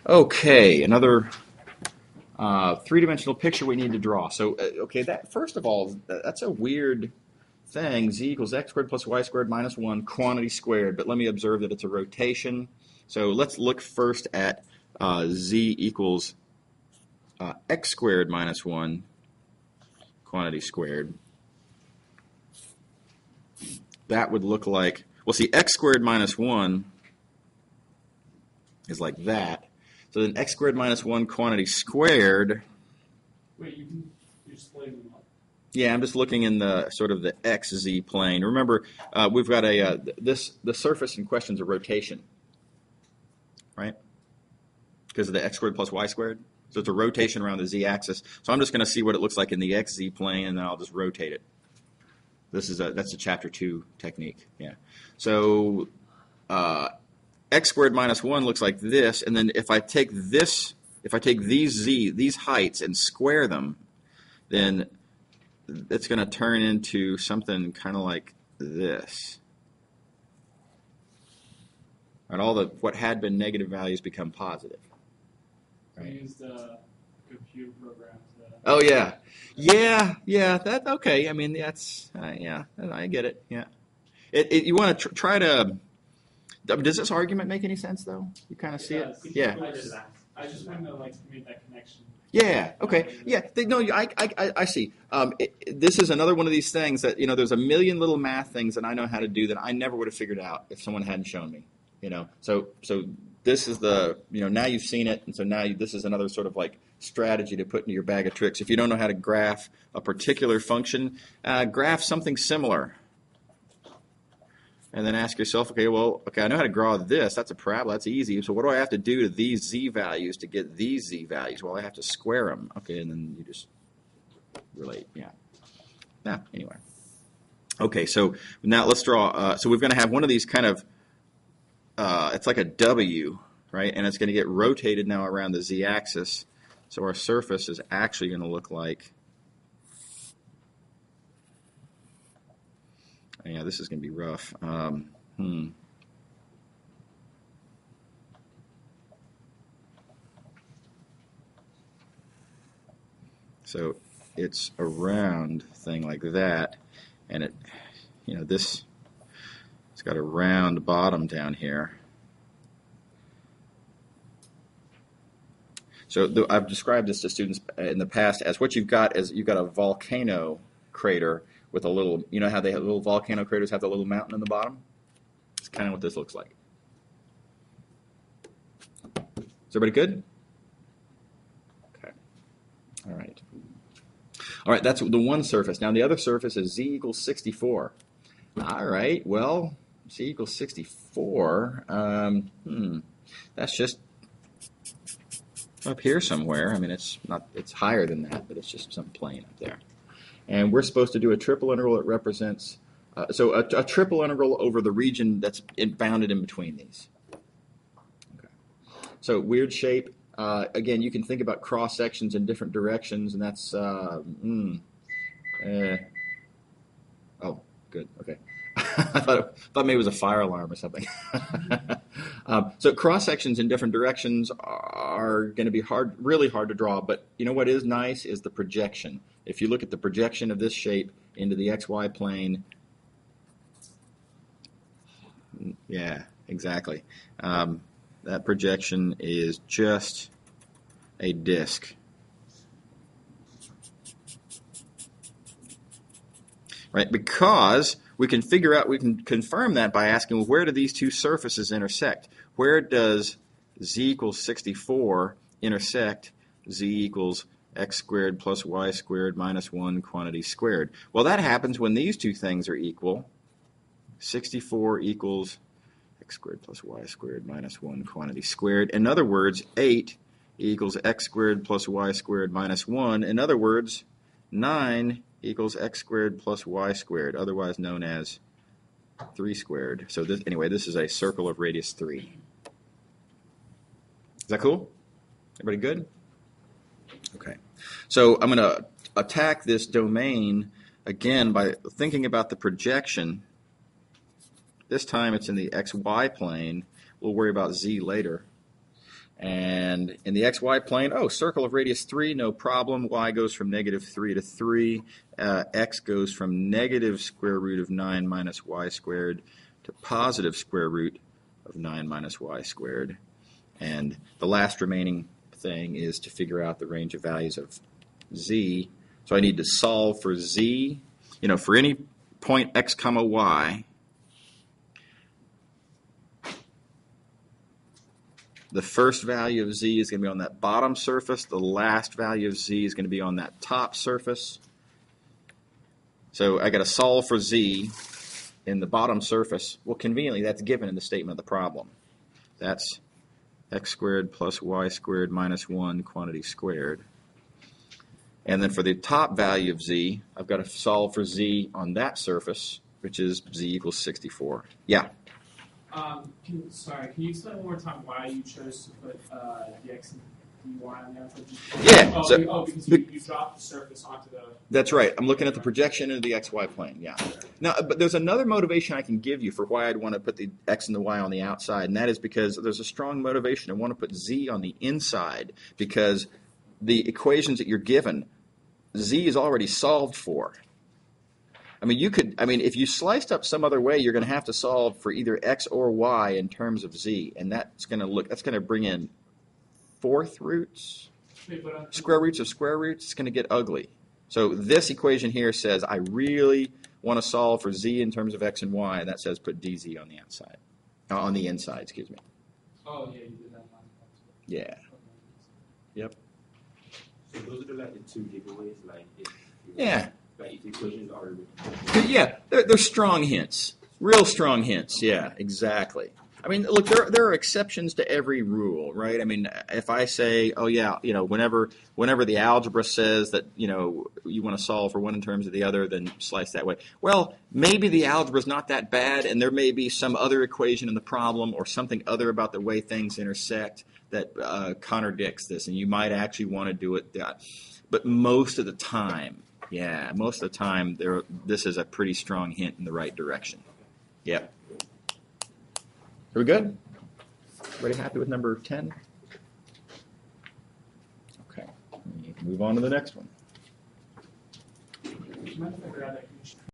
Okay, another three-dimensional picture we need to draw. So, okay, that first of all, that's a weird thing. Z equals x squared plus y squared minus 1, quantity squared. But let me observe that it's a rotation. So let's look first at z equals x squared minus 1, quantity squared. That would look like, well, see, x squared minus 1 is like that. So then x squared minus 1 quantity squared. Wait, you're splitting them up. Yeah, I'm just looking in the sort of the xz plane. Remember, we've got the surface in question is a rotation, right? Because of the x squared plus y squared. So it's a rotation around the z-axis. So I'm just going to see what it looks like in the xz plane, and then I'll just rotate it. That's a chapter 2 technique. Yeah. So x squared minus 1 looks like this, and then if I take these heights and square them, then it's going to turn into something kind of like this. And what had been negative values become positive. Right. We used computer programs. Oh yeah. That okay. I mean, that's yeah. I get it. Yeah. You want to try to. Does this argument make any sense though? You kind of see it. Yeah. I just want to make that connection. Yeah. Okay. Yeah. No. I see. This is another one of these things that there's a million little math things that I know how to do that I never would have figured out if someone hadn't shown me. So this is now you've seen it, and so now this is another sort of like strategy to put into your bag of tricks. If you don't know how to graph a particular function, graph something similar. And then ask yourself, okay, I know how to draw this. That's a parabola. That's easy. So what do I have to do to these z values to get these z values? Well, I have to square them. Okay, and then you just relate. Yeah. Anyway. Okay, so now let's draw. So we're going to have one of these kind of, it's like a W, right? And it's going to get rotated now around the z-axis. So our surface is actually going to look like, yeah, this is going to be rough. So it's a round thing like that, and it's got a round bottom down here. So I've described this to students in the past as what you've got a volcano crater with a little, how they have little volcano craters have the little mountain in the bottom? It's kind of what this looks like. Is everybody good? Okay. All right, that's the one surface. Now the other surface is z equals 64. All right, well, z equals 64. That's just up here somewhere. I mean, it's higher than that, but it's just some plane up there. And we're supposed to do a triple integral that represents, a triple integral over the region that's bounded in between these. Okay. So weird shape. Again, you can think about cross sections in different directions, and that's, oh, good, okay. I thought maybe it was a fire alarm or something. So cross sections in different directions are going to be really hard to draw. But what is nice is the projection. If you look at the projection of this shape into the XY plane, yeah, exactly. That projection is just a disk. Right, because we can confirm that by asking, well, where do these two surfaces intersect? Where does z equals 64 intersect z equals x squared plus y squared minus 1 quantity squared? Well, that happens when these two things are equal. 64 equals x squared plus y squared minus 1 quantity squared. In other words, 8 equals x squared plus y squared minus 1. In other words, 9 equals x squared plus y squared, otherwise known as 3 squared. So this is a circle of radius 3. Is that cool? Everybody good? Okay. So I'm going to attack this domain again by thinking about the projection. This time it's in the xy plane. We'll worry about z later. And in the xy plane, oh, circle of radius 3, no problem. Y goes from negative 3 to 3. X goes from negative square root of 9 minus y squared to positive square root of 9 minus y squared. And the last remaining thing is to figure out the range of values of z. So I need to solve for z. For any point x comma y, the first value of z is going to be on that bottom surface. The last value of z is going to be on that top surface. So I got to solve for z in the bottom surface. Well, conveniently, that's given in the statement of the problem. That's x squared plus y squared minus 1 quantity squared. And then for the top value of z, I've got to solve for z on that surface, which is z equals 64. Yeah? Can you explain one more time why you chose to put the x and y on there? Yeah. Because you dropped the surface onto the... That's right. I'm looking at the projection into the xy plane, yeah. Now, but there's another motivation I can give you for why I'd want to put the x and the y on the outside, and that is because there's a strong motivation. I want to put z on the inside because the equations that you're given, z is already solved for. If you sliced up some other way, you're going to have to solve for either x or y in terms of z, and that's going to bring in fourth roots, square roots of square roots. It's going to get ugly. So this equation here says I really want to solve for z in terms of x and y, and that says put dz on the outside, on the inside. Excuse me. Oh yeah, you did that last time. Yeah. Yep. So those are like the two giveaways, Yeah. Like if the equations are... Yeah, they're strong hints. Real strong hints, yeah, exactly. Look, there are exceptions to every rule, right? If I say, oh yeah, whenever the algebra says that, you want to solve for one in terms of the other, then slice that way. Well, maybe the algebra is not that bad, and there may be some other equation in the problem or something other about the way things intersect that contradicts this, and you might actually want to do it that. But most of the time, this is a pretty strong hint in the right direction. Yep. Are we good? Everybody happy with number 10? Okay. Move on to the next one.